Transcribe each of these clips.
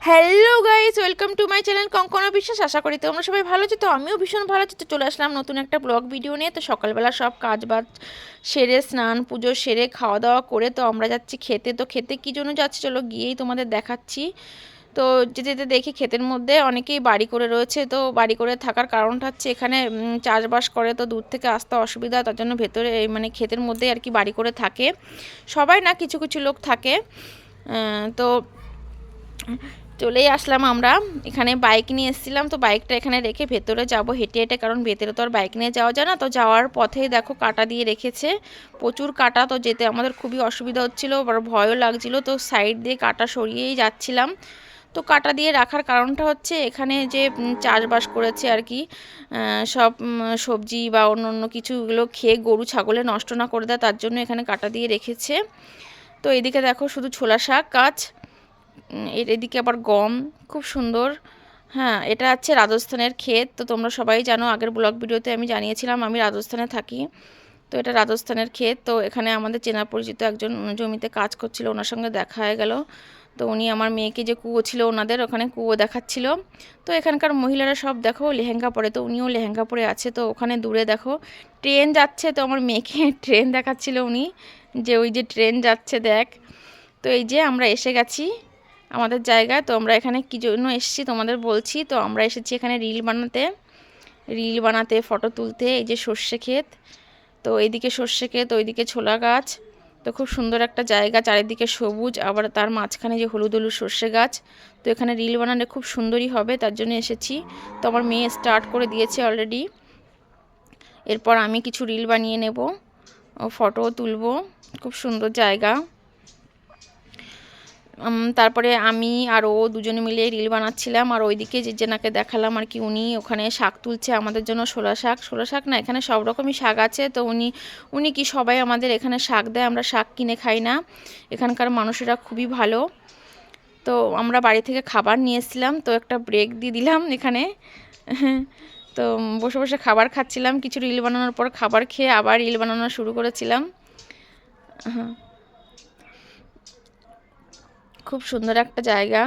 Hello guys, welcome to my channel Konkona Biswas. আশা করি তোমরা সবাই ভালো আছো। তো আমিও ভীষণ ভালো আছি। তো চলে আসলাম নতুন একটা ব্লগ ভিডিও নিয়ে। তো সকালবেলা সব কাজ বাজ সেরে, স্নান পুজো সেরে, খাওয়া দাওয়া করে তো আমরা যাচ্ছি খেতে। তো খেতে কী জন্য যাচ্ছি চলো গিয়েই তোমাদের দেখাচ্ছি। তো যেতে যেতে দেখি ক্ষেতের মধ্যে অনেকেই বাড়ি করে রয়েছে। তো বাড়ি করে থাকার কারণটা হচ্ছে এখানে চাষবাস করে, তো দূর থেকে আসতে অসুবিধা, তার জন্য ভেতরে মানে ক্ষেতের মধ্যে আর কি বাড়ি করে থাকে। সবাই না, কিছু কিছু লোক থাকে। তো চলেই আসলাম আমরা। এখানে বাইক নিয়ে এসেছিলাম, তো বাইকটা এখানে রেখে ভেতরে যাব হেঁটে হেঁটে, কারণ ভেতরে তো আর বাইক নিয়ে যাওয়া যায় না। তো যাওয়ার পথেই দেখো কাটা দিয়ে রেখেছে, প্রচুর কাটা। তো যেতে আমাদের খুবই অসুবিধা হচ্ছিলো, আবার ভয়ও লাগছিলো। তো সাইড দিয়ে কাটা সরিয়েই যাচ্ছিলাম। তো কাটা দিয়ে রাখার কারণটা হচ্ছে এখানে যে চাষবাস করেছে আর কি, সব সবজি বা অন্য অন্য কিছুগুলো খেয়ে গরু ছাগলে নষ্ট না করে দেয়, তার জন্য এখানে কাটা দিয়ে রেখেছে। তো এদিকে দেখো শুধু ছোলা শাক গাছ, এদিকে আবার গম, খুব সুন্দর। হ্যাঁ, এটা হচ্ছে রাজস্থানের ক্ষেত। তো তোমরা সবাই জানো, আগের ব্লগ ভিডিওতে আমি জানিয়েছিলাম আমি রাজস্থানে থাকি। তো এটা রাজস্থানের ক্ষেত। তো এখানে আমাদের চেনা পরিচিত একজন জমিতে কাজ করছিল, ওনার সঙ্গে দেখা হয়ে গেল। তো উনি আমার মেয়েকে, যে কুয়ো ছিল ওনাদের ওখানে, কুয়ো দেখাচ্ছিল। তো এখানকার মহিলারা সব দেখো লেহেঙ্গা পরে, তো উনিও লেহেঙ্গা পরে আছে। তো ওখানে দূরে দেখো ট্রেন যাচ্ছে, তো আমার মেয়েকে ট্রেন দেখাচ্ছিল উনি, যে ওই যে ট্রেন যাচ্ছে দেখ। তো এই যে আমরা এসে গেছি আমাদের জায়গায়। তো আমরা এখানে কী জন্য এসেছি তোমাদের বলছি। তো আমরা এসেছি এখানে রিল বানাতে, ফটো তুলতে। এই যে সর্ষে ক্ষেত, তো এইদিকে সর্ষে ক্ষেত, ওইদিকে ছোলা গাছ। তো খুব সুন্দর একটা জায়গা, চারিদিকে সবুজ, আবার তার মাঝখানে যে হলুদ হলুদ সর্ষে গাছ। তো এখানে রিল বানালে খুব সুন্দরই হবে, তার জন্য এসেছি। তো আমার মেয়ে স্টার্ট করে দিয়েছে অলরেডি। এরপর আমি কিছু রিল বানিয়ে নেব, ফটোও তুলব। খুব সুন্দর জায়গা। তারপরে আমি আর ও দুজনে মিলে রিল বানাচ্ছিলাম, আর ওইদিকে যে জেনাকে দেখালাম আর কি, উনি ওখানে শাক তুলছে আমাদের জন্য। ছোলা শাক না, এখানে সব রকমই শাক আছে। তো উনি কি সবাই আমাদের এখানে শাক দেয়, আমরা শাক কিনে খাই না। এখানকার মানুষেরা খুবই ভালো। তো আমরা বাড়ি থেকে খাবার নিয়ে এসেছিলাম, তো একটা ব্রেক দিয়ে দিলাম এখানে। তো বসে বসে খাবার খাচ্ছিলাম, কিছু রিল বানানোর পর খাবার খেয়ে আবার রিল বানানো শুরু করেছিলাম। হ্যাঁ, খুব সুন্দর একটা জায়গা।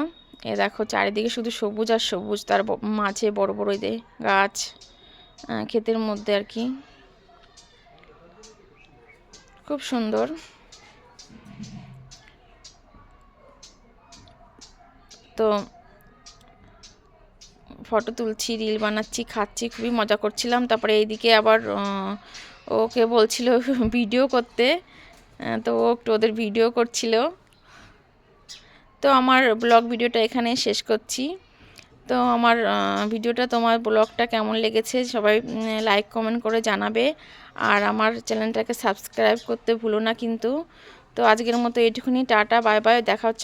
এ দেখো চারিদিকে শুধু সবুজ আর সবুজ, তার মাঝে বড় বড় গাছ, ক্ষেতের মধ্যে আর কি, খুব সুন্দর। তো ফটো তুলছি, রিল বানাচ্ছি, খাচ্ছি, খুবই মজা করছিলাম। তারপরে এইদিকে আবার ওকে বলছিল ভিডিও করতে, তো ও একটু ওদের ভিডিও করছিল। তো আমার ব্লগ ভিডিওটা এখানে শেষ করছি। তো আমার ভিডিওটা, তোমার ব্লগটা কেমন লেগেছে সবাই লাইক কমেন্ট করে জানাবে, আর আমার চ্যানেলটাকে সাবস্ক্রাইব করতে ভুলো না কিন্তু। তো আজকের মতো এইটুকুনি, টাটা বাই বাই, দেখা হচ্ছে।